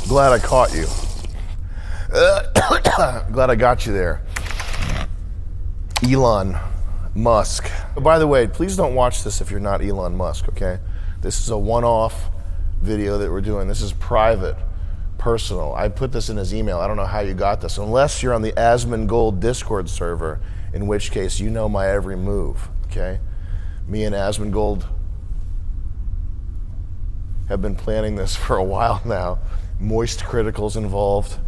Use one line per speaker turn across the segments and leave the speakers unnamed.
Glad I caught you. Glad I got you there. Elon Musk. By the way, please don't watch this if you're not Elon Musk, okay? This is a one-off video that we're doing. This is private, personal. I put this in his email. I don't know how you got this, unless you're on the Asmongold Discord server, in which case you know my every move, okay? Me and Asmongold have been planning this for a while now. Moist Critical's involved.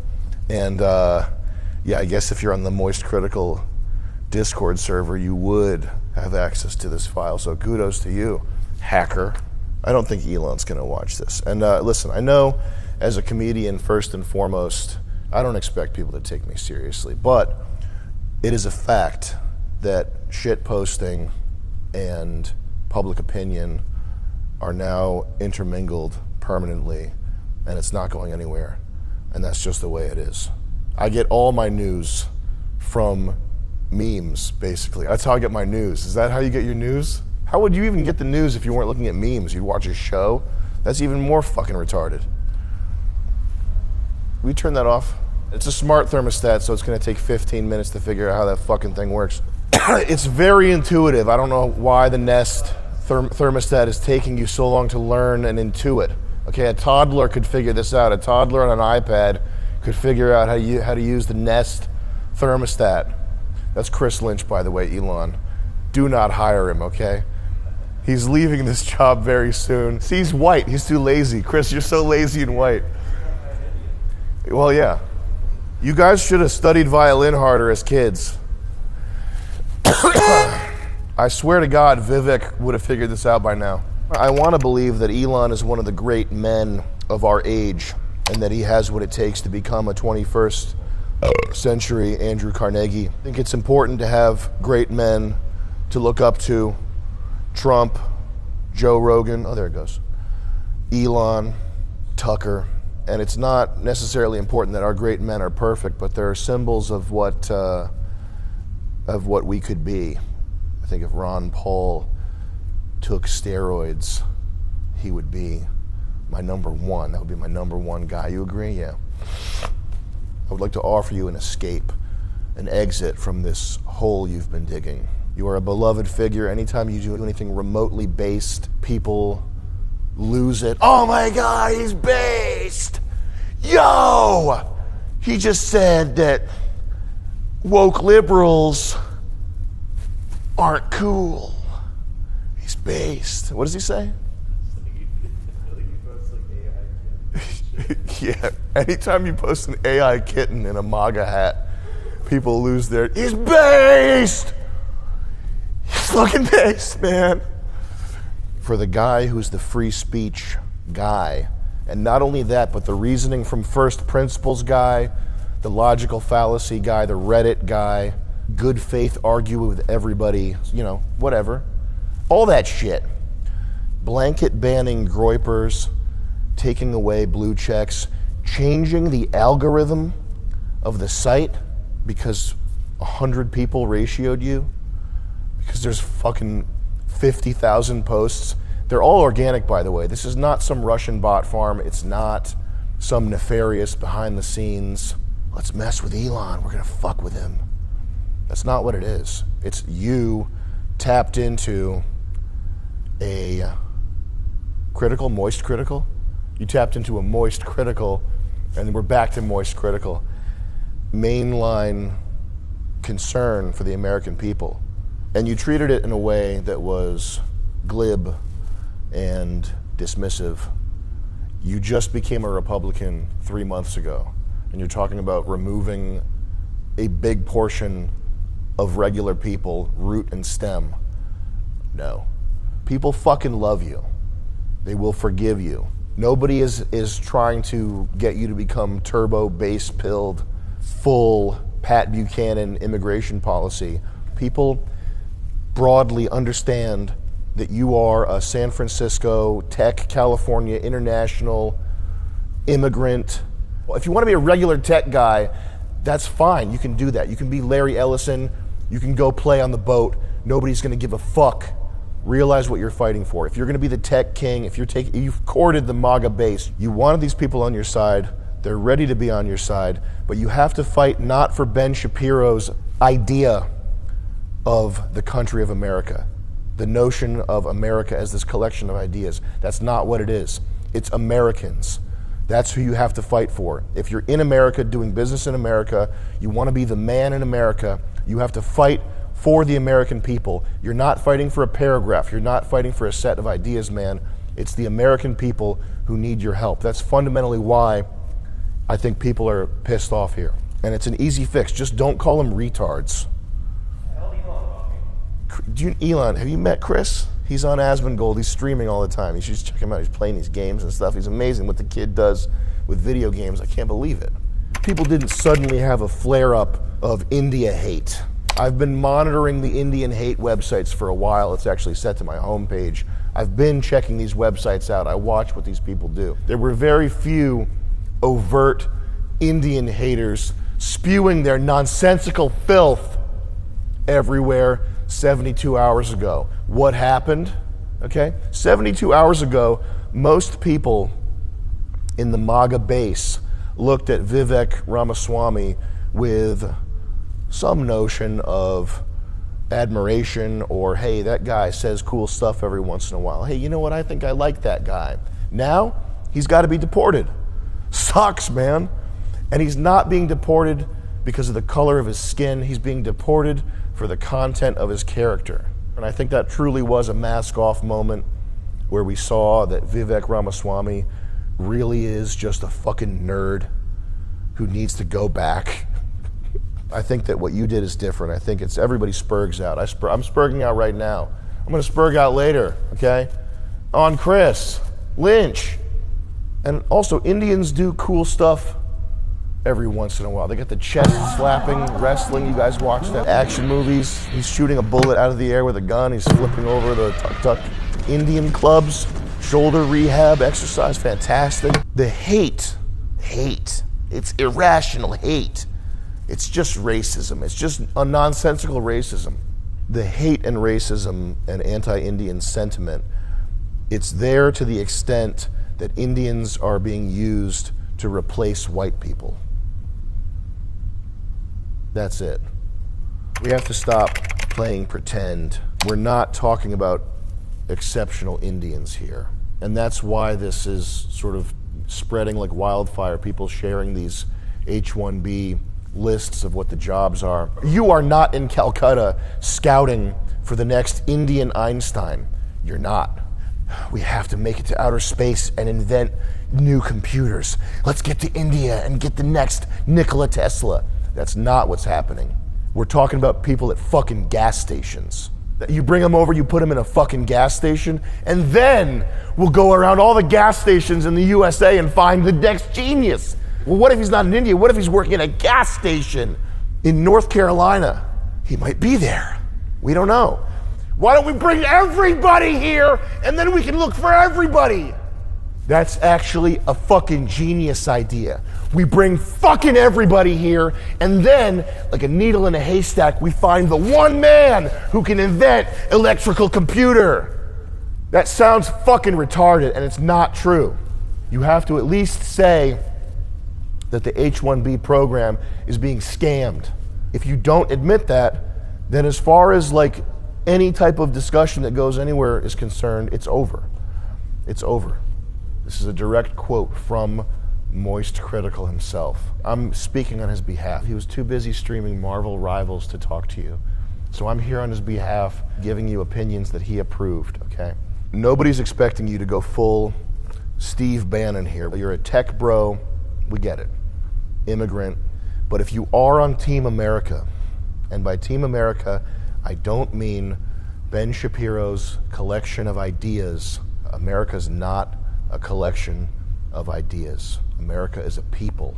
And yeah, I guess if you're on the Moist Critical Discord server, you would have access to this file. So kudos to you, hacker. I don't think Elon's gonna watch this. And listen, I know as a comedian, first and foremost, I don't expect people to take me seriously, but it is a fact that shit posting and public opinion are now intermingled permanently, and it's not going anywhere. And that's just the way it is. I get all my news from memes, basically. That's how I get my news. Is that how you get your news? How would you even get the news if you weren't looking at memes? You'd watch a show? That's even more fucking retarded. We turn that off? It's a smart thermostat, so it's gonna take 15 minutes to figure out how that fucking thing works. It's very intuitive. I don't know why the Nest thermostat is taking you so long to learn and intuit. Okay, a toddler could figure this out. A toddler on an iPad could figure out how to use the Nest thermostat. That's Chris Lynch, by the way, Elon. Do not hire him, okay? He's leaving this job very soon. See, he's white. He's too lazy. Chris, you're so lazy and white. Well, yeah. You guys should have studied violin harder as kids. I swear to God, Vivek would have figured this out by now. I want to believe that Elon is one of the great men of our age and that he has what it takes to become a 21st century Andrew Carnegie. I think it's important to have great men to look up to. Trump, Joe Rogan, oh there it goes, Elon, Tucker. And it's not necessarily important that our great men are perfect, but they're symbols of what we could be. I think if Ron Paul took steroids, he would be my number one. That would be my number one guy. You agree? Yeah. I would like to offer you an escape, an exit from this hole you've been digging. You are a beloved figure. Anytime you do anything remotely based, people lose it. Oh my God, he's based! Yo! He just said that woke liberals aren't cool. He's based. What does he say? Yeah, anytime you post an AI kitten in a MAGA hat, people lose their, he's based! He's fucking based, man. For the guy who's the free speech guy, and not only that, but the reasoning from first principles guy, the logical fallacy guy, the Reddit guy, good faith argue with everybody, you know, whatever. All that shit. Blanket banning groypers, taking away blue checks, changing the algorithm of the site because 100 people ratioed you, because there's fucking 50,000 posts. They're all organic, by the way. This is not some Russian bot farm. It's not some nefarious behind the scenes, let's mess with Elon, we're gonna fuck with him. That's not what it is. It's you tapped into a critical, moist critical. You tapped into a moist critical, and we're back to moist critical. Mainline concern for the American people. And you treated it in a way that was glib and dismissive. You just became a Republican 3 months ago, and you're talking about removing a big portion of regular people, root and stem. No. People fucking love you. They will forgive you. Nobody is trying to get you to become turbo base pilled, full Pat Buchanan immigration policy. People broadly understand that you are a San Francisco, tech, California, international immigrant. If you want to be a regular tech guy, that's fine. You can do that. You can be Larry Ellison. You can go play on the boat. Nobody's going to give a fuck. Realize what you're fighting for. If you're going to be the tech king, if you've courted the MAGA base, you wanted these people on your side. They're ready to be on your side, but you have to fight not for Ben Shapiro's idea of the country of America, the notion of America as this collection of ideas. That's not what it is. It's Americans. That's who you have to fight for. If you're in America, doing business in America, you want to be the man in America, you have to fight for the American people. You're not fighting for a paragraph. You're not fighting for a set of ideas, man. It's the American people who need your help. That's fundamentally why I think people are pissed off here. And it's an easy fix. Just don't call them retards. Elon, have you met Chris? He's on Asmongold. He's streaming all the time. You should just check him out. He's playing these games and stuff. He's amazing what the kid does with video games. I can't believe it. People didn't suddenly have a flare-up of India hate. I've been monitoring the Indian hate websites for a while. It's actually set to my homepage. I've been checking these websites out. I watch what these people do. There were very few overt Indian haters spewing their nonsensical filth everywhere 72 hours ago. What happened? Okay, 72 hours ago, most people in the MAGA base looked at Vivek Ramaswamy with some notion of admiration, or hey, that guy says cool stuff every once in a while. Hey, you know what? I think I like that guy. Now, he's got to be deported. Sucks, man. And he's not being deported because of the color of his skin. He's being deported for the content of his character. And I think that truly was a mask-off moment where we saw that Vivek Ramaswamy really is just a fucking nerd who needs to go back. I think that what you did is different. I think it's everybody spurgs out. I'm spurging out right now. I'm going to spurg out later, okay? On Chris, Lynch. And also, Indians do cool stuff every once in a while. They got the chest slapping, wrestling. You guys watch that action movies. He's shooting a bullet out of the air with a gun. He's flipping over the tuk-tuk. Indian clubs, shoulder rehab, exercise, fantastic. The hate, it's irrational hate. It's just racism. It's just a nonsensical racism. The hate and racism and anti-Indian sentiment, it's there to the extent that Indians are being used to replace white people. That's it. We have to stop playing pretend. We're not talking about exceptional Indians here. And that's why this is sort of spreading like wildfire, people sharing these H-1B lists of what the jobs are. You are not in Calcutta scouting for the next Indian Einstein. You're not. We have to make it to outer space and invent new computers. Let's get to India and get the next Nikola Tesla. That's not what's happening. We're talking about people at fucking gas stations. You bring them over, you put them in a fucking gas station, and then we'll go around all the gas stations in the USA and find the next genius. Well, what if he's not in India? What if he's working at a gas station in North Carolina? He might be there. We don't know. Why don't we bring everybody here and then we can look for everybody? That's actually a fucking genius idea. We bring fucking everybody here and then, like a needle in a haystack, we find the one man who can invent electrical computer. That sounds fucking retarded and it's not true. You have to at least say that the H-1B program is being scammed. If you don't admit that, then as far as like any type of discussion that goes anywhere is concerned, it's over. It's over. This is a direct quote from Moist Critical himself. I'm speaking on his behalf. He was too busy streaming Marvel Rivals to talk to you. So I'm here on his behalf, giving you opinions that he approved, okay? Nobody's expecting you to go full Steve Bannon here. You're a tech bro, we get it. Immigrant. But if you are on Team America, and by Team America, I don't mean Ben Shapiro's collection of ideas. America's not a collection of ideas. America is a people,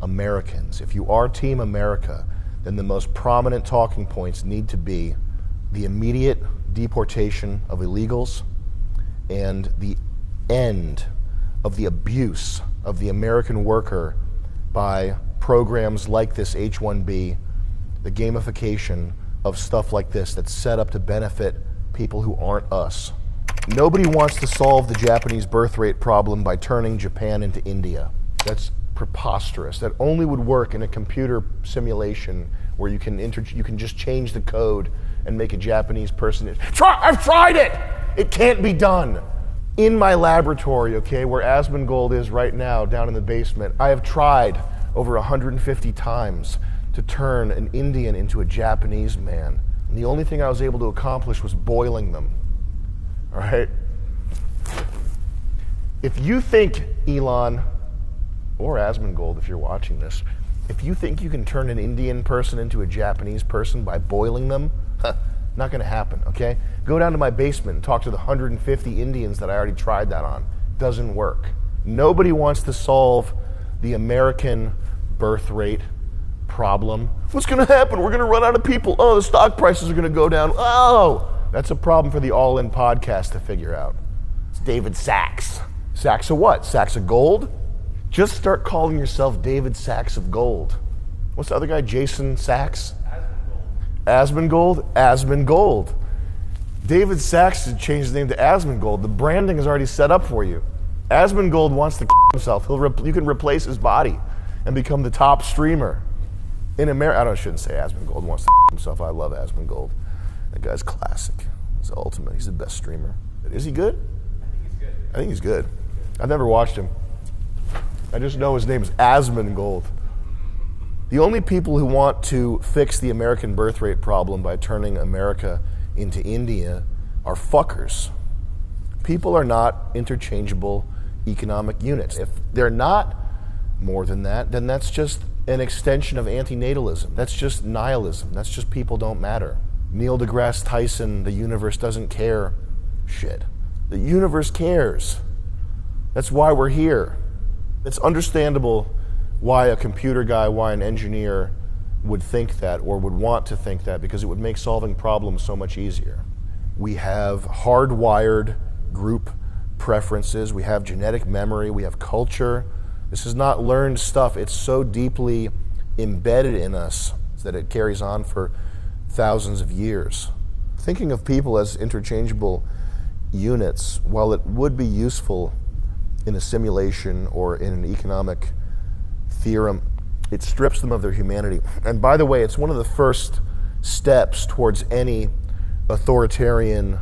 Americans. If you are Team America, then the most prominent talking points need to be the immediate deportation of illegals and the end of the abuse of the American worker by programs like this H-1B, the gamification of stuff like this that's set up to benefit people who aren't us. Nobody wants to solve the Japanese birth rate problem by turning Japan into India. That's preposterous. That only would work in a computer simulation where you can just change the code and make a Japanese person. I've tried it! It can't be done. In my laboratory, okay, where Asmongold is right now, down in the basement, I have tried over 150 times to turn an Indian into a Japanese man. And the only thing I was able to accomplish was boiling them. All right? If you think, Elon, or Asmongold if you're watching this, if you think you can turn an Indian person into a Japanese person by boiling them, not gonna happen, okay? Go down to my basement and talk to the 150 Indians that I already tried that on. Doesn't work. Nobody wants to solve the American birth rate problem. What's gonna happen? We're gonna run out of people. Oh, the stock prices are gonna go down. Oh, that's a problem for the All In podcast to figure out. It's David Sacks. Sacks of what? Sacks of gold? Just start calling yourself David Sacks of gold. What's the other guy? Jason Sacks? Asmongold? Asmongold. David Sacks should change his name to Asmongold. The branding is already set up for you. Asmongold wants to himself. You can replace his body and become the top streamer in America. I shouldn't say Asmongold wants to himself. I love Asmongold. That guy's classic. He's the ultimate. He's the best streamer. Is he good? I think he's good. I've never watched him. I just know his name is Asmongold. The only people who want to fix the American birth rate problem by turning America into India are fuckers. People are not interchangeable economic units. If they're not more than that, then that's just an extension of antinatalism. That's just nihilism. That's just people don't matter. Neil deGrasse Tyson, the universe doesn't care shit. The universe cares. That's why we're here. It's understandable why a computer guy, why an engineer would think that or would want to think that, because it would make solving problems so much easier. We have hardwired group preferences, we have genetic memory, we have culture. This is not learned stuff. It's so deeply embedded in us that it carries on for thousands of years. Thinking of people as interchangeable units, while it would be useful in a simulation or in an economic theorem, it strips them of their humanity. And by the way, it's one of the first steps towards any authoritarian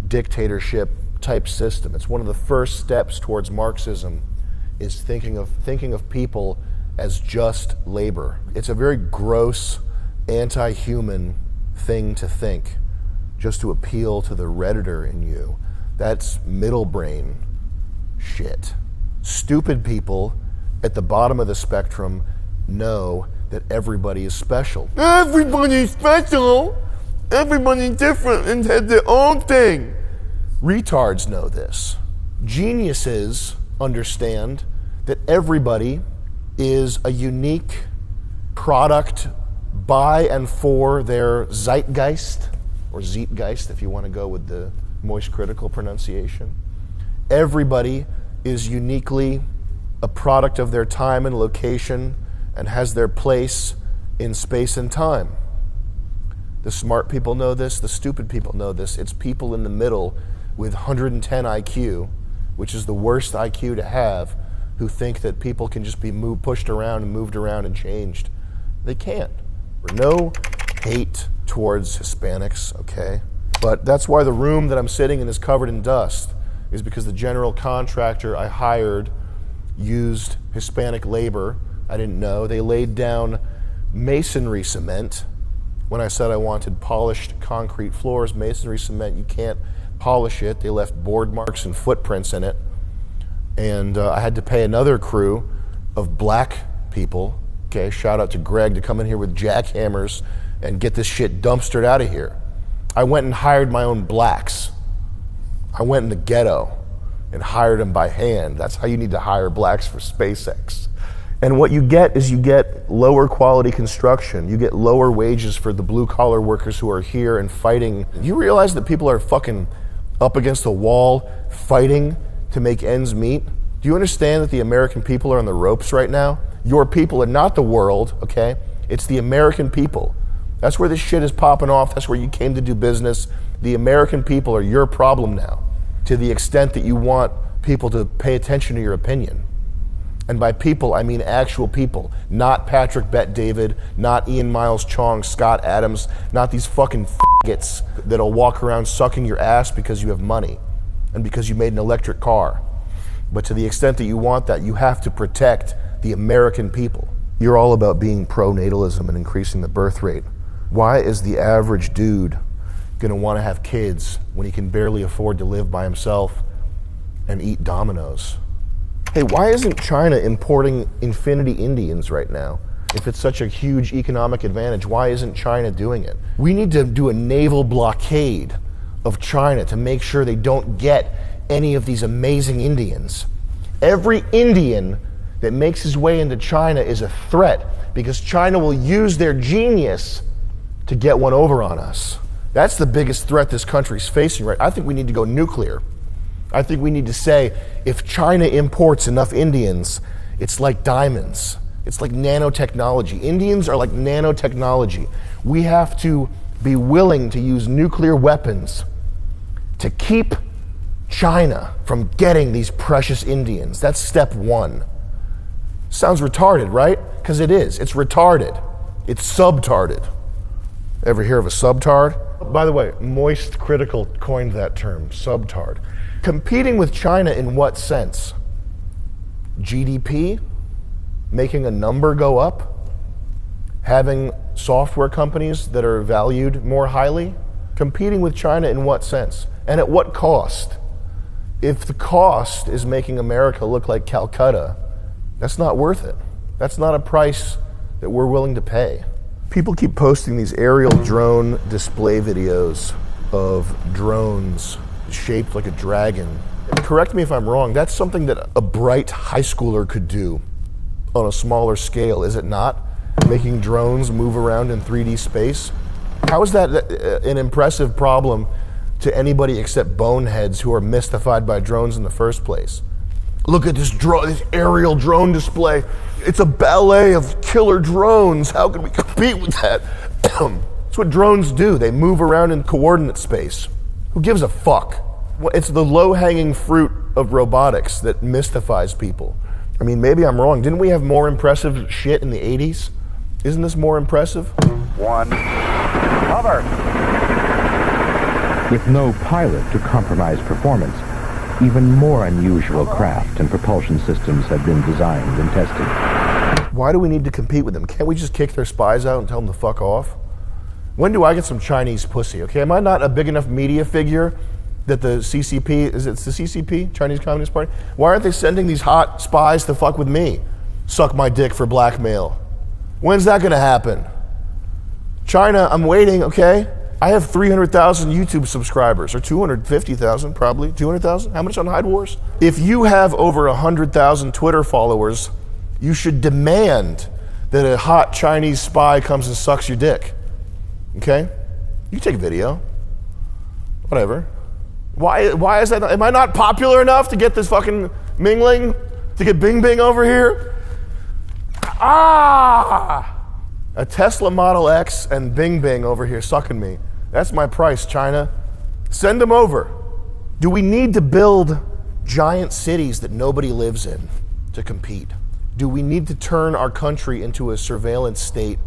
dictatorship type system. It's one of the first steps towards Marxism, is thinking of people as just labor. It's a very gross, anti-human thing to think, just to appeal to the Redditor in you. That's middle brain shit. Stupid people at the bottom of the spectrum know that everybody is special. Everybody's special. Everybody's different and has their own thing. Retards know this. Geniuses understand that everybody is a unique product by and for their zeitgeist, or Zeitgeist if you want to go with the moist critical pronunciation. Everybody is uniquely a product of their time and location and has their place in space and time. The smart people know this, the stupid people know this. It's people in the middle with 110 IQ, which is the worst IQ to have, who think that people can just be pushed around and moved around and changed. They can't. No hate towards Hispanics, okay? But that's why the room that I'm sitting in is covered in dust, is because the general contractor I hired used Hispanic labor. I didn't know. They laid down masonry cement. When I said I wanted polished concrete floors, masonry cement, you can't polish it. They left board marks and footprints in it. And I had to pay another crew of black people, okay, shout out to Greg, to come in here with jackhammers and get this shit dumpstered out of here. I went and hired my own blacks. I went in the ghetto and hired them by hand. That's how you need to hire blacks for SpaceX. And what you get is you get lower quality construction. You get lower wages for the blue collar workers who are here and fighting. You realize that people are fucking up against the wall fighting to make ends meet? Do you understand that the American people are on the ropes right now? Your people are not the world, okay? It's the American people. That's where this shit is popping off. That's where you came to do business. The American people are your problem now, to the extent that you want people to pay attention to your opinion. And by people, I mean actual people. Not Patrick Bet-David, not Ian Miles Chong, Scott Adams, not these fucking faggots that'll walk around sucking your ass because you have money and because you made an electric car. But to the extent that you want that, you have to protect the American people. You're all about being pro-natalism and increasing the birth rate. Why is the average dude gonna wanna have kids when he can barely afford to live by himself and eat Domino's? Hey, why isn't China importing infinity Indians right now? If it's such a huge economic advantage, why isn't China doing it? We need to do a naval blockade of China to make sure they don't get any of these amazing Indians. Every Indian that makes his way into China is a threat because China will use their genius to get one over on us. That's the biggest threat this country's facing, right? I think we need to go nuclear. I think we need to say, if China imports enough Indians, it's like diamonds. It's like nanotechnology. Indians are like nanotechnology. We have to be willing to use nuclear weapons to keep China from getting these precious Indians. That's step one. Sounds retarded, right? Because it is. It's retarded. It's subtarded. Ever hear of a subtard? By the way, Moist Critical coined that term, subtard. Competing with China in what sense? GDP? Making a number go up? Having software companies that are valued more highly? Competing with China in what sense? And at what cost? If the cost is making America look like Calcutta, that's not worth it. That's not a price that we're willing to pay. People keep posting these aerial drone display videos of drones shaped like a dragon. And correct me if I'm wrong, that's something that a bright high schooler could do on a smaller scale, is it not? Making drones move around in 3D space? How is that an impressive problem to anybody except boneheads who are mystified by drones in the first place? Look at this aerial drone display. It's a ballet of killer drones. How can we compete with that? That's what drones do. They move around in coordinate space. Who gives a fuck? It's the low-hanging fruit of robotics that mystifies people. I mean, maybe I'm wrong. Didn't we have more impressive shit in the 80s? Isn't this more impressive?
One. Cover.
With no pilot to compromise performance, even more unusual craft and propulsion systems have been designed and tested.
Why do we need to compete with them? Can't we just kick their spies out and tell them to fuck off? When do I get some Chinese pussy, okay? Am I not a big enough media figure that the CCP, is it the CCP, Chinese Communist Party? Why aren't they sending these hot spies to fuck with me? Suck my dick for blackmail. When's that gonna happen? China, I'm waiting, okay? I have 300,000 YouTube subscribers, or 250,000 probably, 200,000? How much on Hyde Wars? If you have over 100,000 Twitter followers, you should demand that a hot Chinese spy comes and sucks your dick, okay? You take a video, whatever. Why is that? Am I not popular enough to get this fucking mingling? To get Bing Bing over here? Ah! A Tesla Model X and Bing Bing over here sucking me. That's my price, China. Send them over. Do we need to build giant cities that nobody lives in to compete? Do we need to turn our country into a surveillance state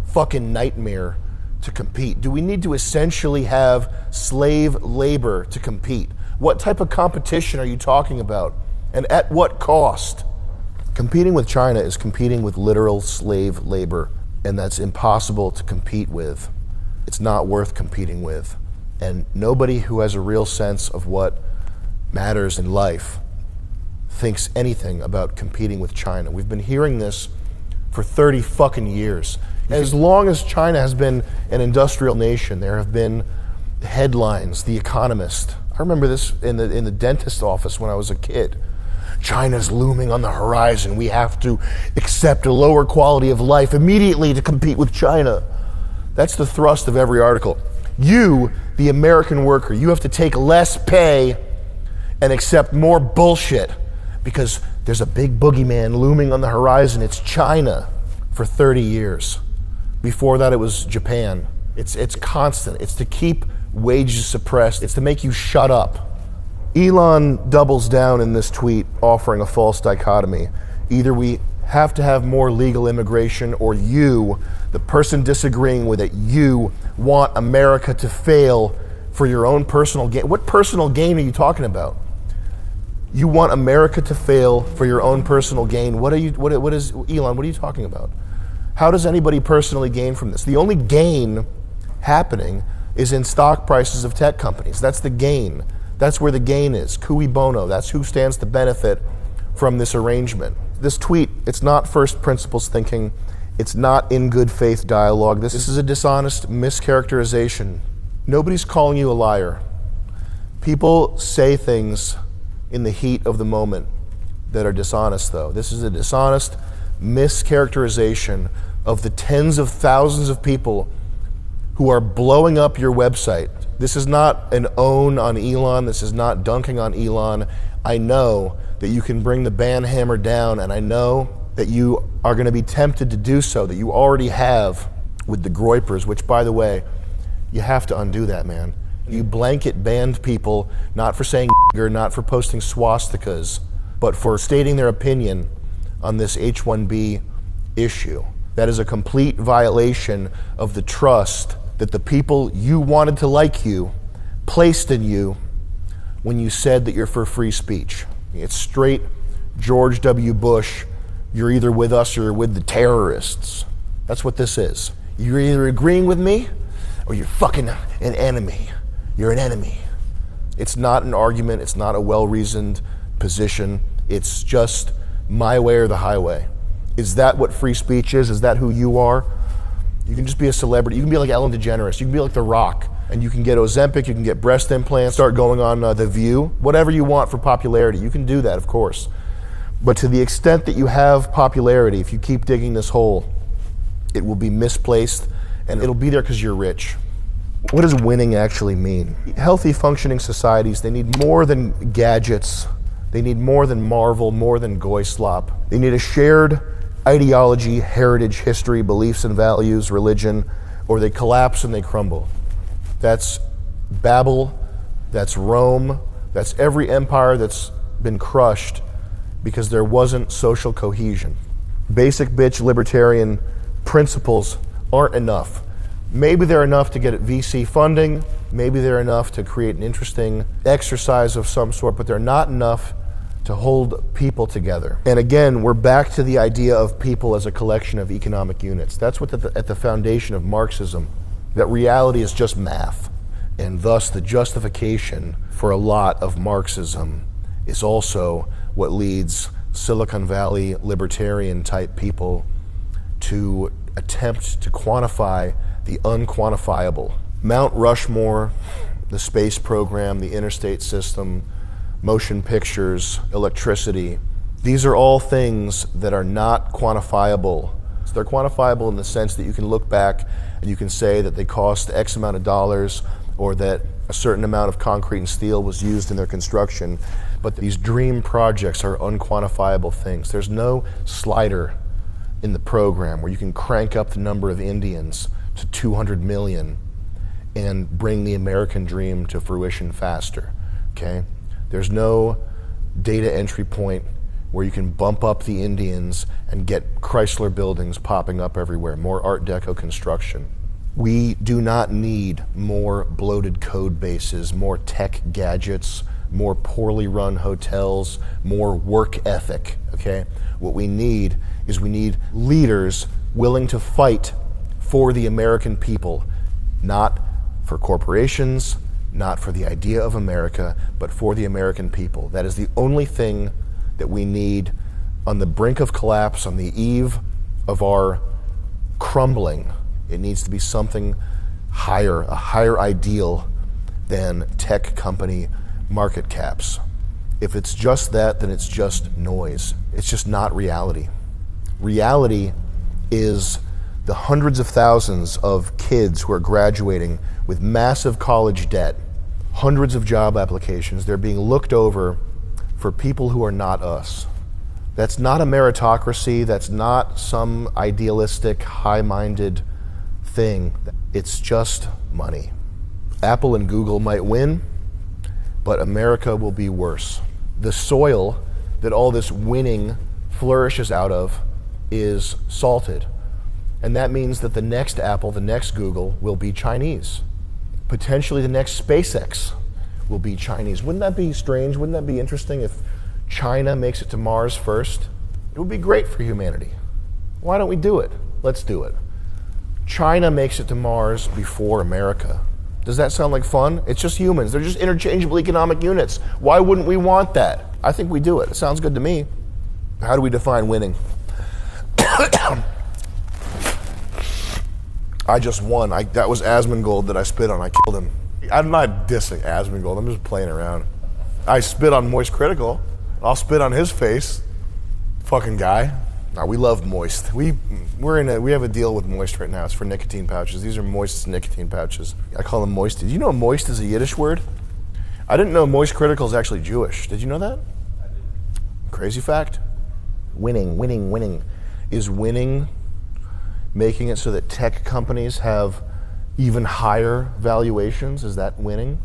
fucking nightmare to compete? Do we need to essentially have slave labor to compete? What type of competition are you talking about? And at what cost? Competing with China is competing with literal slave labor, and that's impossible to compete with. It's not worth competing with. And nobody who has a real sense of what matters in life thinks anything about competing with China. We've been hearing this for 30 fucking years. As long as China has been an industrial nation, there have been headlines, The Economist. I remember this in the dentist office when I was a kid. China's looming on the horizon. We have to accept a lower quality of life immediately to compete with China. That's the thrust of every article. You, the American worker, you have to take less pay and accept more bullshit because there's a big boogeyman looming on the horizon. It's China for 30 years. Before that, it was Japan. It's constant. It's to keep wages suppressed. It's to make you shut up. Elon doubles down in this tweet, offering a false dichotomy. Either we have to have more legal immigration, or you, the person disagreeing with it, you want America to fail for your own personal gain. What personal gain are you talking about? You want America to fail for your own personal gain. What is Elon, what are you talking about? How does anybody personally gain from this? The only gain happening is in stock prices of tech companies. That's the gain. That's where the gain is. Cui bono. That's who stands to benefit from this arrangement. This tweet, it's not first principles thinking. It's not in good faith dialogue. This is a dishonest mischaracterization. Nobody's calling you a liar. People say things in the heat of the moment that are dishonest, though. This is a dishonest mischaracterization of the tens of thousands of people who are blowing up your website. This is not an own on Elon. This is not dunking on Elon. I know that you can bring the ban hammer down, and I know that you are going to be tempted to do so, that you already have with the groypers, which, by the way, you have to undo that, man. You blanket banned people, not for saying not for posting swastikas, but for stating their opinion on this H-1B issue. That is a complete violation of the trust that the people you wanted to like you placed in you when you said that you're for free speech. It's straight George W. Bush, you're either with us or you're with the terrorists. That's what this is. You're either agreeing with me or you're fucking an enemy. You're an enemy. It's not an argument. It's not a well-reasoned position. It's just my way or the highway. Is that what free speech is? Is that who you are? You can just be a celebrity. You can be like Ellen DeGeneres. You can be like The Rock. And you can get Ozempic, you can get breast implants, start going on The View, whatever you want for popularity. You can do that, of course. But to the extent that you have popularity, if you keep digging this hole, it will be misplaced, and it'll be there because you're rich. What does winning actually mean? Healthy, functioning societies, they need more than gadgets. They need more than Marvel, more than goy slop. They need a shared ideology, heritage, history, beliefs and values, religion, or they collapse and they crumble. That's Babel, that's Rome, that's every empire that's been crushed because there wasn't social cohesion. Basic bitch libertarian principles aren't enough. Maybe they're enough to get VC funding, maybe they're enough to create an interesting exercise of some sort, but they're not enough to hold people together. And again, we're back to the idea of people as a collection of economic units. That's what at the foundation of Marxism, that reality is just math. And thus the justification for a lot of Marxism is also what leads Silicon Valley libertarian type people to attempt to quantify the unquantifiable. Mount Rushmore, the space program, the interstate system, motion pictures, electricity, these are all things that are not quantifiable. So they're quantifiable in the sense that you can look back and you can say that they cost X amount of dollars or that a certain amount of concrete and steel was used in their construction. But these dream projects are unquantifiable things. There's no slider in the program where you can crank up the number of Indians to 200 million and bring the American dream to fruition faster, okay? There's no data entry point where you can bump up the Indians and get Chrysler buildings popping up everywhere, more Art Deco construction. We do not need more bloated code bases, more tech gadgets, more poorly run hotels, more work ethic, okay? What we need is we need leaders willing to fight for the American people, not for corporations, not for the idea of America, but for the American people. That is the only thing that we need on the brink of collapse, on the eve of our crumbling. It needs to be something higher, a higher ideal than tech company market caps. If it's just that, then it's just noise. It's just not reality. Reality is the hundreds of thousands of kids who are graduating with massive college debt, hundreds of job applications. They're being looked over for people who are not us. That's not a meritocracy. That's not some idealistic, high-minded thing. It's just money. Apple and Google might win, but America will be worse. The soil that all this winning flourishes out of is salted. And that means that the next Apple, the next Google will be Chinese. Potentially the next SpaceX will be Chinese. Wouldn't that be strange? Wouldn't that be interesting if China makes it to Mars first? It would be great for humanity. Why don't we do it? Let's do it. China makes it to Mars before America. Does that sound like fun? It's just humans. They're just interchangeable economic units. Why wouldn't we want that? I think we do it. It sounds good to me. How do we define winning? I just won. That was Asmongold that I spit on. I killed him. I'm not dissing Asmongold. I'm just playing around. I spit on Moist Critical. I'll spit on his face. Fucking guy. No, we love Moist. We have a deal with Moist right now. It's for nicotine pouches. These are Moist's nicotine pouches. I call them Moisties. You know Moist is a Yiddish word? I didn't know Moist Critical is actually Jewish. Did you know that? I did. Crazy fact. Winning. Is winning making it so that tech companies have even higher valuations? Is that winning?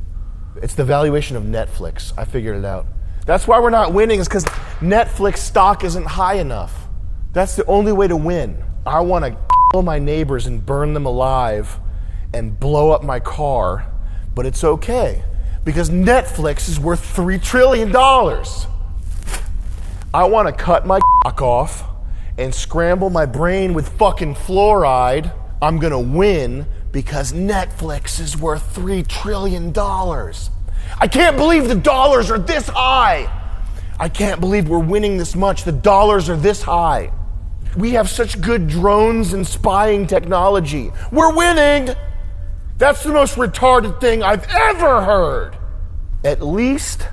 It's the valuation of Netflix. I figured it out. That's why we're not winning, is because Netflix stock isn't high enough. That's the only way to win. I want to kill my neighbors and burn them alive and blow up my car, but it's okay because Netflix is worth $3 trillion. I want to cut my cock off and scramble my brain with fucking fluoride. I'm gonna win because Netflix is worth $3 trillion. I can't believe the dollars are this high. I can't believe we're winning this much. The dollars are this high. We have such good drones and spying technology. We're winning. That's the most retarded thing I've ever heard. At least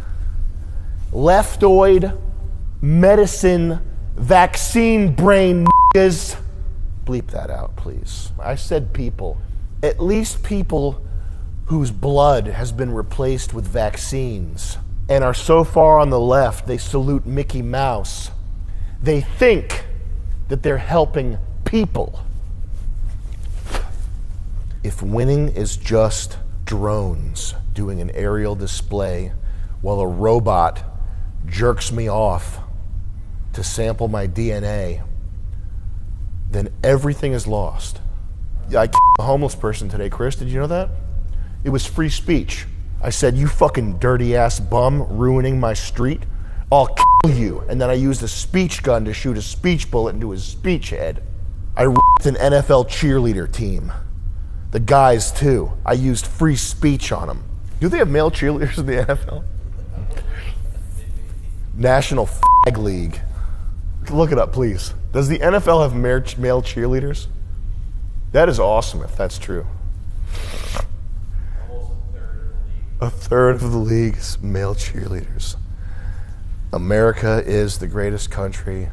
leftoid medicine vaccine brain niggas. Bleep that out, please. I said people. At least people whose blood has been replaced with vaccines and are so far on the left, they salute Mickey Mouse. They think that they're helping people. If winning is just drones doing an aerial display while a robot jerks me off to sample my DNA, then everything is lost. I killed a homeless person today, Chris. Did you know that? It was free speech. I said, you fucking dirty ass bum ruining my street. I'll kill you. And then I used a speech gun to shoot a speech bullet into his speech head. I ripped an NFL cheerleader team. The guys too. I used free speech on them. Do they have male cheerleaders in the NFL? National Fag League. Look it up, please. Does the NFL have male cheerleaders? That is awesome if that's true. A third of the league is male cheerleaders. America is the greatest country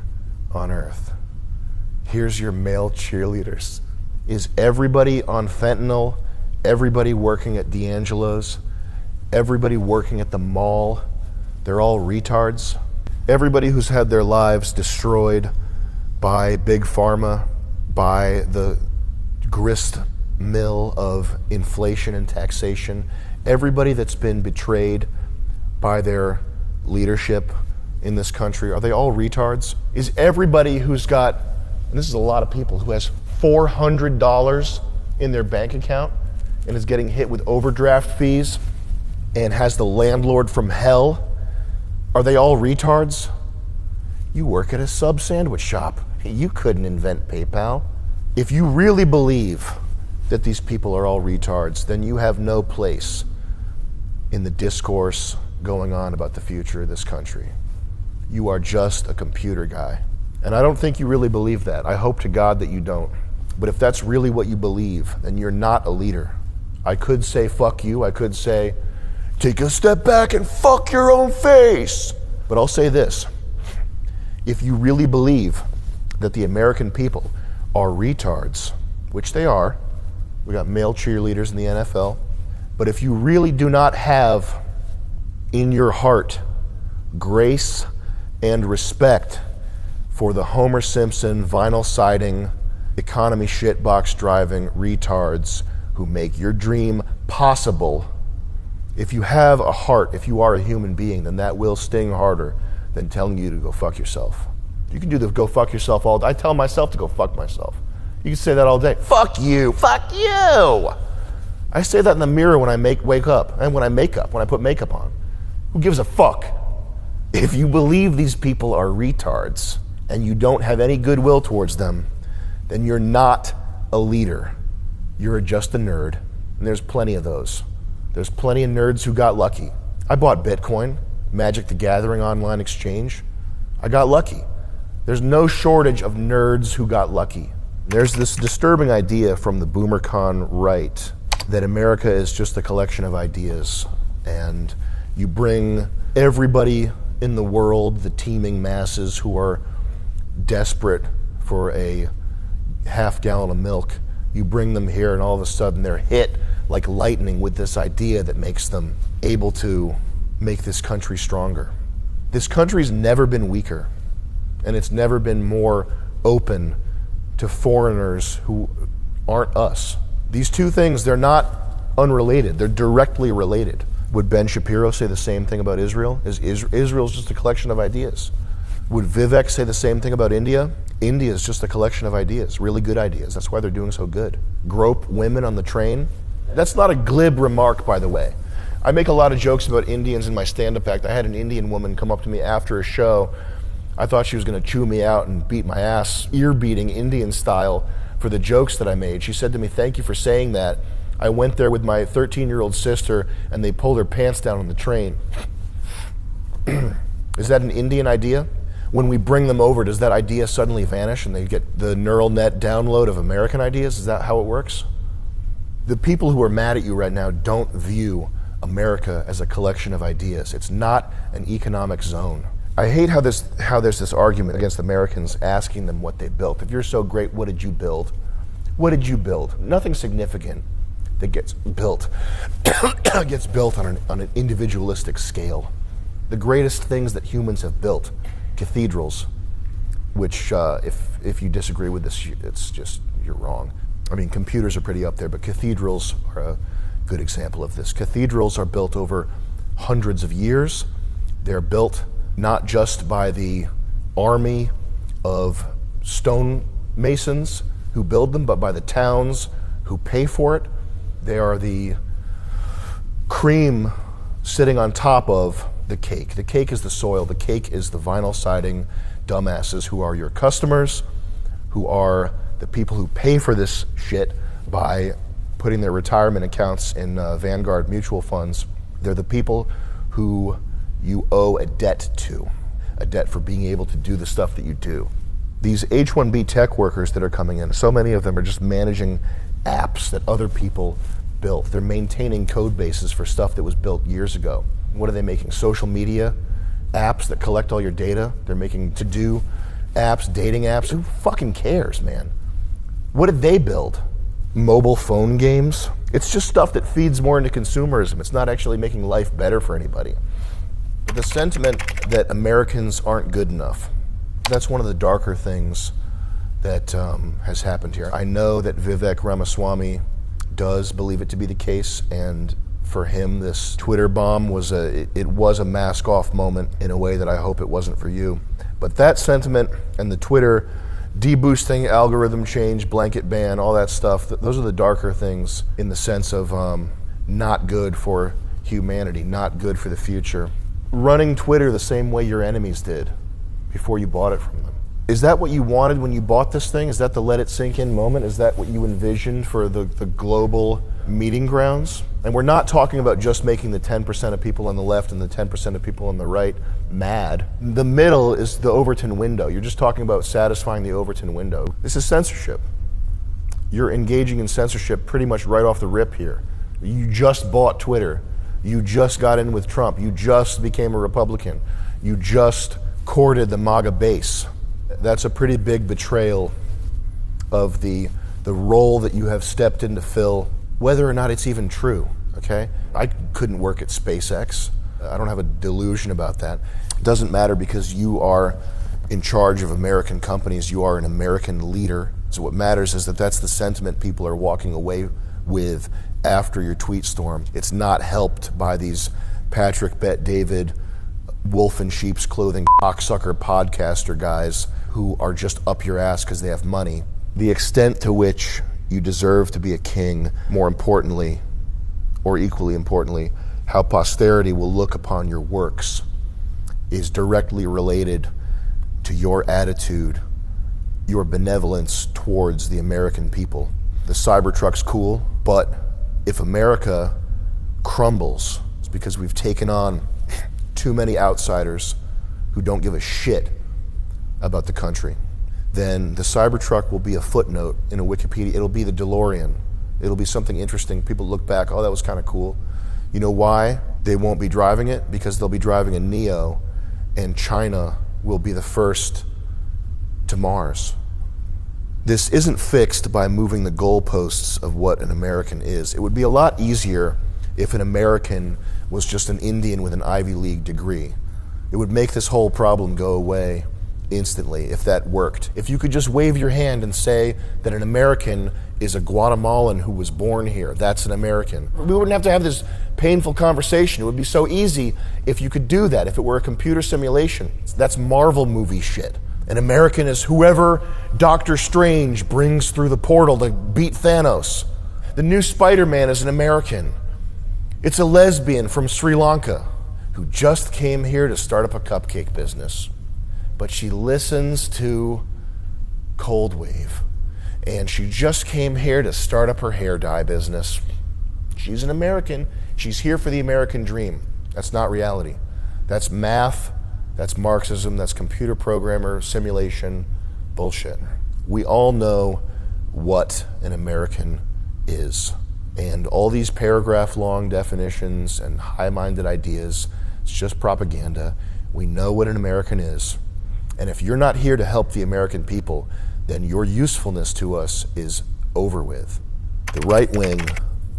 on earth. Here's your male cheerleaders. Is everybody on fentanyl? Everybody working at D'Angelo's? Everybody working at the mall? They're all retards? Everybody who's had their lives destroyed by Big Pharma, by the grist mill of inflation and taxation, everybody that's been betrayed by their leadership in this country, are they all retards? Is everybody who's got, and this is a lot of people, who has $400 in their bank account and is getting hit with overdraft fees and has the landlord from hell, are they all retards? You work at a sub sandwich shop. You couldn't invent PayPal. If you really believe that these people are all retards, then you have no place in the discourse going on about the future of this country. You are just a computer guy. And I don't think you really believe that. I hope to God that you don't. But if that's really what you believe, then you're not a leader. I could say fuck you. I could say take a step back and fuck your own face. But I'll say this. If you really believe that the American people are retards, which they are, we got male cheerleaders in the NFL, but if you really do not have in your heart grace and respect for the Homer Simpson, vinyl siding, economy shitbox driving retards who make your dream possible, if you have a heart, if you are a human being, then that will sting harder than telling you to go fuck yourself. You can do the go fuck yourself all day. I tell myself to go fuck myself. You can say that all day. Fuck you. Fuck you. I say that in the mirror when I wake up and when I put makeup on. Who gives a fuck? If you believe these people are retards and you don't have any goodwill towards them, then you're not a leader. You're just a nerd. And there's plenty of those. There's plenty of nerds who got lucky. I bought Bitcoin, Magic the Gathering online exchange. I got lucky. There's no shortage of nerds who got lucky. There's this disturbing idea from the BoomerCon right that America is just a collection of ideas, and you bring everybody in the world, the teeming masses who are desperate for a half gallon of milk, you bring them here and all of a sudden they're hit like lightning with this idea that makes them able to make this country stronger. This country's never been weaker, and it's never been more open to foreigners who aren't us. These two things, they're not unrelated, they're directly related. Would Ben Shapiro say the same thing about Israel? Israel's just a collection of ideas. Would Vivek say the same thing about India? India is just a collection of ideas, really good ideas. That's why they're doing so good. Grope women on the train. That's not a glib remark, by the way. I make a lot of jokes about Indians in my stand-up act. I had an Indian woman come up to me after a show. I thought she was going to chew me out and beat my ass, ear-beating Indian style, for the jokes that I made. She said to me, "Thank you for saying that. I went there with my 13-year-old sister and they pulled her pants down on the train." Is that an Indian idea? When we bring them over, does that idea suddenly vanish and they get the neural net download of American ideas? Is that how it works? The people who are mad at you right now don't view America as a collection of ideas. It's not an economic zone. I hate how there's this argument against Americans asking them what they built. If you're so great, what did you build? What did you build? Nothing significant that gets built gets built on an individualistic scale. The greatest things that humans have built, cathedrals, which if you disagree with this, it's just, you're wrong. I mean, computers are pretty up there, but cathedrals are a good example of this. Cathedrals are built over hundreds of years. They're built not just by the army of stone masons who build them, but by the towns who pay for it. They are the cream sitting on top of the cake. The cake is the soil. The cake is the vinyl siding dumbasses who are your customers, who are the people who pay for this shit by putting their retirement accounts in Vanguard mutual funds. They're the people who you owe a debt to, a debt for being able to do the stuff that you do. These H-1B tech workers that are coming in, so many of them are just managing apps that other people built. They're maintaining code bases for stuff that was built years ago. What are they making? Social media apps that collect all your data? They're making to-do apps, dating apps. Who fucking cares, man? What did they build? Mobile phone games? It's just stuff that feeds more into consumerism. It's not actually making life better for anybody. The sentiment that Americans aren't good enough, that's one of the darker things that has happened here. I know that Vivek Ramaswamy does believe it to be the case, and for him this Twitter bomb was a mask-off moment in a way that I hope it wasn't for you. But that sentiment and the Twitter deboosting, algorithm change, blanket ban, all that stuff, those are the darker things in the sense of not good for humanity, not good for the future. Running Twitter the same way your enemies did before you bought it from them. Is that what you wanted when you bought this thing? Is that the let it sink in moment? Is that what you envisioned for the global meeting grounds? And we're not talking about just making the 10% of people on the left and the 10% of people on the right mad. The middle is the Overton window. You're just talking about satisfying the Overton window. This is censorship. You're engaging in censorship pretty much right off the rip here. You just bought Twitter. You just got in with Trump. You just became a Republican. You just courted the MAGA base. That's a pretty big betrayal of the role that you have stepped in to fill, whether or not it's even true, okay? I couldn't work at SpaceX. I don't have a delusion about that. It doesn't matter because you are in charge of American companies. You are an American leader. So what matters is that that's the sentiment people are walking away with after your tweet storm. It's not helped by these Patrick Bet David, wolf in sheep's clothing, cocksucker podcaster guys who are just up your ass because they have money. The extent to which you deserve to be a king, more importantly, or equally importantly, how posterity will look upon your works, is directly related to your attitude, your benevolence towards the American people. The Cybertruck's cool, but if America crumbles, it's because we've taken on too many outsiders who don't give a shit about the country. Then the Cybertruck will be a footnote in a Wikipedia. It'll be the DeLorean. It'll be something interesting. People look back, oh, that was kind of cool. You know why they won't be driving it? Because they'll be driving a Neo, and China will be the first to Mars. This isn't fixed by moving the goalposts of what an American is. It would be a lot easier if an American was just an Indian with an Ivy League degree. It would make this whole problem go away instantly if that worked. If you could just wave your hand and say that an American is a Guatemalan who was born here, that's an American. We wouldn't have to have this painful conversation. It would be so easy if you could do that, if it were a computer simulation. That's Marvel movie shit. An American is whoever Doctor Strange brings through the portal to beat Thanos. The new Spider-Man is an American. It's a lesbian from Sri Lanka who just came here to start up a cupcake business. But she listens to Cold Wave, and she just came here to start up her hair dye business. She's an American. She's here for the American dream. That's not reality. That's math, that's Marxism, that's computer programmer, simulation, bullshit. We all know what an American is. And all these paragraph-long definitions and high-minded ideas, it's just propaganda. We know what an American is. And if you're not here to help the American people, then your usefulness to us is over with. The right wing,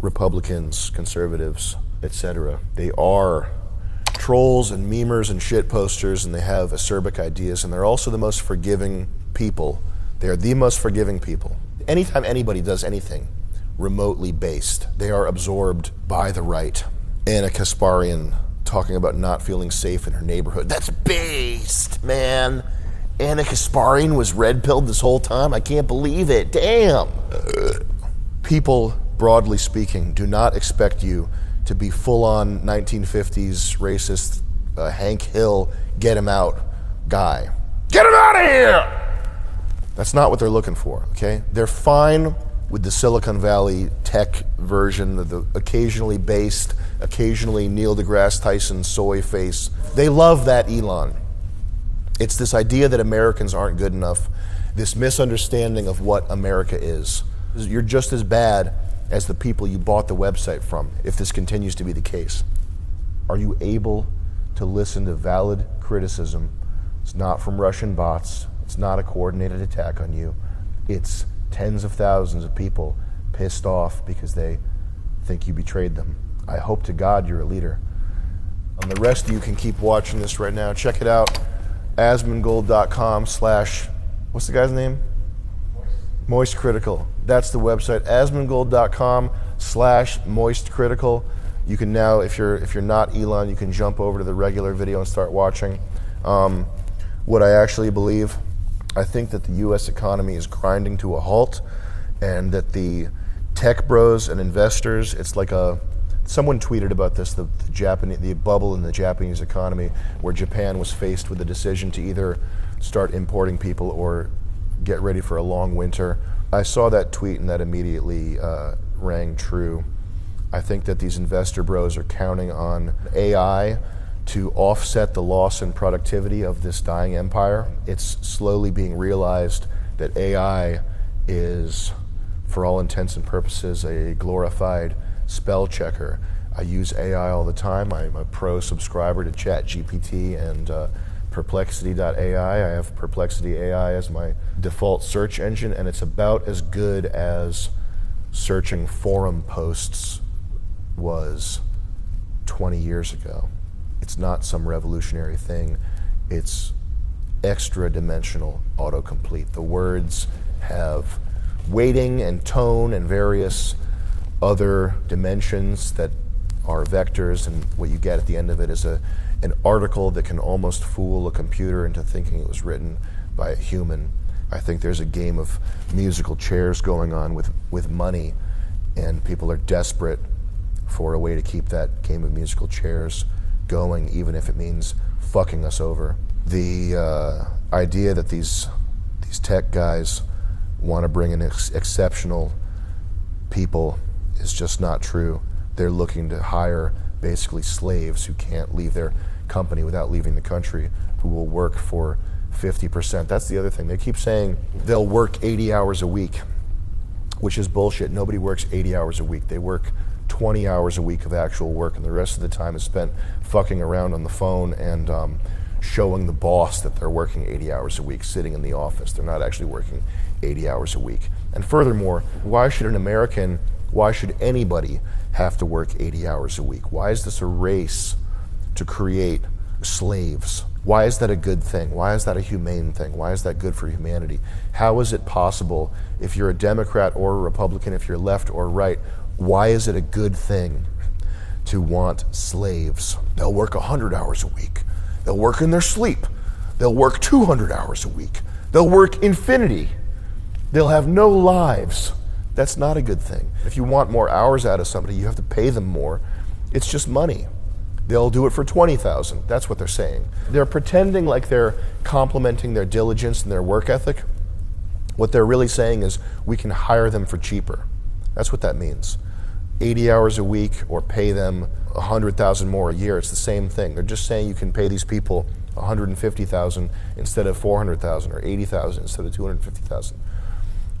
Republicans, conservatives, etc., they are trolls and memers and shit posters, and they have acerbic ideas, and they're also the most forgiving people. They are the most forgiving people. Anytime anybody does anything remotely based, they are absorbed by the right. Anna Kasparian talking about not feeling safe in her neighborhood. That's based, man. Anna Kasparian was red-pilled this whole time? I can't believe it. Damn. People, broadly speaking, do not expect you to be full-on 1950s racist Hank Hill, get him out guy. Get him out of here! That's not what they're looking for, okay? They're fine with the Silicon Valley tech version of the occasionally based, occasionally Neil deGrasse Tyson soy face. They love that Elon. It's this idea that Americans aren't good enough, this misunderstanding of what America is. You're just as bad as the people you bought the website from, if this continues to be the case. Are you able to listen to valid criticism? It's not from Russian bots. It's not a coordinated attack on you. It's tens of thousands of people pissed off because they think you betrayed them. I hope to God you're a leader. And the rest of you can keep watching this right now. Check it out. asmongold.com/ what's the guy's name? Moist Critical. That's the website. asmongold.com/ Moist Critical. You can now, if you're not Elon, you can jump over to the regular video and start watching. What I actually believe, I think that the U.S. economy is grinding to a halt, and that the tech bros and investors, it's like someone tweeted about this, the bubble in the Japanese economy, where Japan was faced with the decision to either start importing people or get ready for a long winter. I saw that tweet and that immediately rang true. I think that these investor bros are counting on AI to offset the loss in productivity of this dying empire. It's slowly being realized that AI is, for all intents and purposes, a glorified spell checker. I use AI all the time. I'm a pro subscriber to ChatGPT and Perplexity.ai. I have Perplexity AI as my default search engine, and it's about as good as searching forum posts was 20 years ago. It's not some revolutionary thing. It's extra-dimensional autocomplete. The words have weighting and tone and various other dimensions that are vectors, and what you get at the end of it is an article that can almost fool a computer into thinking it was written by a human. I think there's a game of musical chairs going on with money, and people are desperate for a way to keep that game of musical chairs going, even if it means fucking us over. The idea that these tech guys want to bring in exceptional people is just not true. They're looking to hire basically slaves who can't leave their company without leaving the country, who will work for 50%. That's the other thing. They keep saying they'll work 80 hours a week, which is bullshit. Nobody works 80 hours a week. They work 20 hours a week of actual work, and the rest of the time is spent fucking around on the phone and showing the boss that they're working 80 hours a week, sitting in the office. They're not actually working 80 hours a week. And furthermore, why should anybody have to work 80 hours a week? Why is this a race to create slaves? Why is that a good thing? Why is that a humane thing? Why is that good for humanity? How is it possible, if you're a Democrat or a Republican, if you're left or right, why is it a good thing to want slaves? They'll work 100 hours a week. They'll work in their sleep. They'll work 200 hours a week. They'll work infinity. They'll have no lives. That's not a good thing. If you want more hours out of somebody, you have to pay them more. It's just money. They'll do it for $20,000. That's what they're saying. They're pretending like they're complimenting their diligence and their work ethic. What they're really saying is we can hire them for cheaper. That's what that means. 80 hours a week or pay them $100,000 more a year. It's the same thing. They're just saying you can pay these people $150,000 instead of $400,000 or $80,000 instead of $250,000.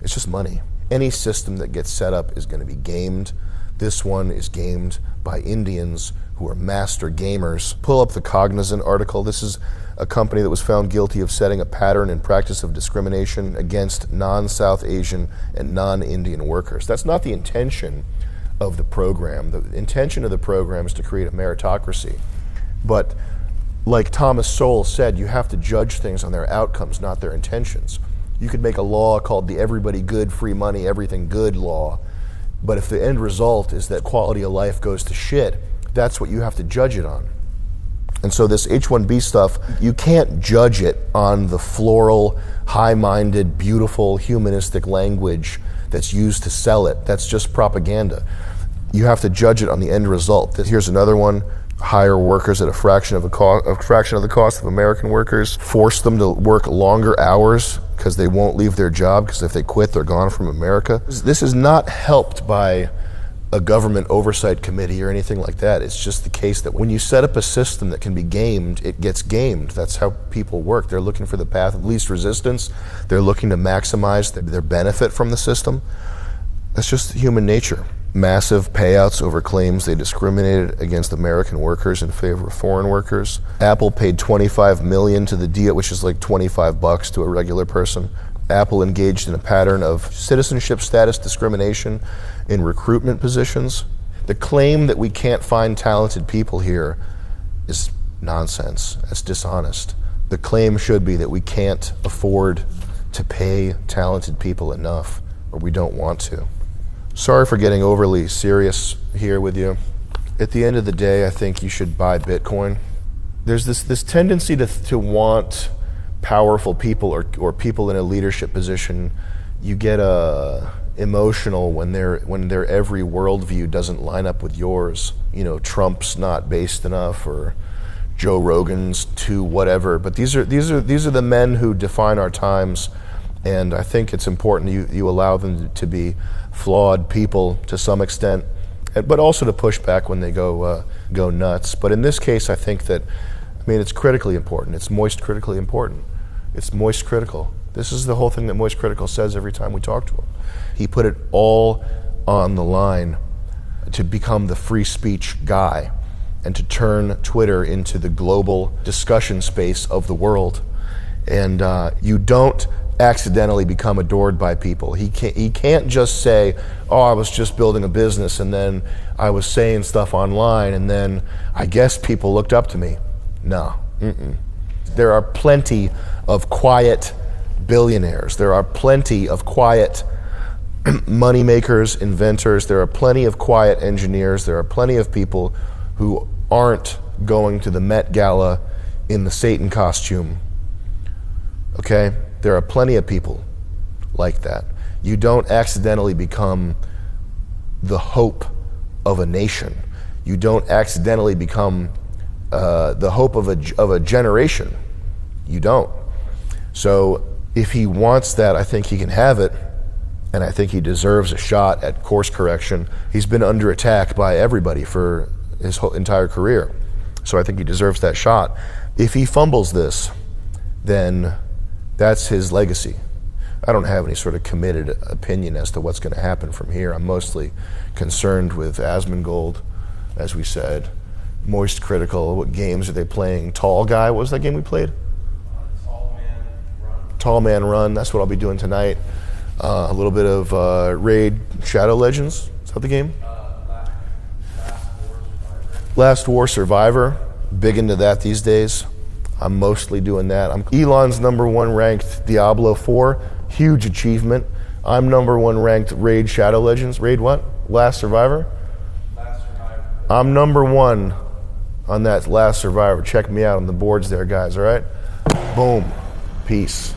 It's just money. Any system that gets set up is going to be gamed. This one is gamed by Indians who are master gamers. Pull up the Cognizant article. This is a company that was found guilty of setting a pattern and practice of discrimination against non-South Asian and non-Indian workers. That's not the intention of the program. The intention of the program is to create a meritocracy. But like Thomas Sowell said, you have to judge things on their outcomes, not their intentions. You could make a law called the everybody good, free money, everything good law, but if the end result is that quality of life goes to shit, that's what you have to judge it on. And so this H-1B stuff, you can't judge it on the floral, high-minded, beautiful, humanistic language that's used to sell it. That's just propaganda. You have to judge it on the end result. Here's another one. Hire workers at a fraction of the cost of American workers. Force them to work longer hours because they won't leave their job, because if they quit, they're gone from America. This is not helped by a government oversight committee or anything like that. It's just the case that when you set up a system that can be gamed, it gets gamed. That's how people work. They're looking for the path of least resistance. They're looking to maximize their benefit from the system. That's just human nature. Massive payouts over claims they discriminated against American workers in favor of foreign workers. Apple paid $25 million to the deal, which is like $25 to a regular person. Apple engaged in a pattern of citizenship status discrimination in recruitment positions. The claim that we can't find talented people here is nonsense. That's dishonest. The claim should be that we can't afford to pay talented people enough, or we don't want to. Sorry for getting overly serious here with you. At the end of the day, I think you should buy Bitcoin. There's this tendency to want powerful people or people in a leadership position. You get emotional when their every worldview doesn't line up with yours. You know, Trump's not based enough, or Joe Rogan's too whatever. But these are the men who define our times, and I think it's important you allow them to be flawed people to some extent, but also to push back when they go nuts. But in this case, I think that, it's critically important. It's moist critically important. It's moist critical. This is the whole thing that Moist Critical says every time we talk to him. He put it all on the line to become the free speech guy and to turn Twitter into the global discussion space of the world. And you don't accidentally become adored by people. He can't just say, oh, I was just building a business and then I was saying stuff online and then I guess people looked up to me. No. There are plenty of quiet billionaires. There are plenty of quiet money makers, inventors. There are plenty of quiet engineers. There are plenty of people who aren't going to the Met Gala in the Satan costume Okay? There are plenty of people like that. You don't accidentally become the hope of a nation. You don't accidentally become the hope of a generation. You don't. So if he wants that, I think he can have it, and I think he deserves a shot at course correction. He's been under attack by everybody for his whole entire career. So I think he deserves that shot. If he fumbles this, then that's his legacy. I don't have any sort of committed opinion as to what's going to happen from here. I'm mostly concerned with Asmongold, as we said. Moist Critical, what games are they playing? Tall Guy, what was that game we played? Tall Man Run, that's what I'll be doing tonight. A little bit of Raid Shadow Legends, is that the game? Last War Survivor, big into that these days. I'm mostly doing that. Elon's #1 ranked Diablo 4, huge achievement. I'm #1 ranked Raid Shadow Legends. Raid what? Last Survivor?
Last Survivor.
I'm #1 on that Last Survivor. Check me out on the boards there, guys, all right? Boom. Peace.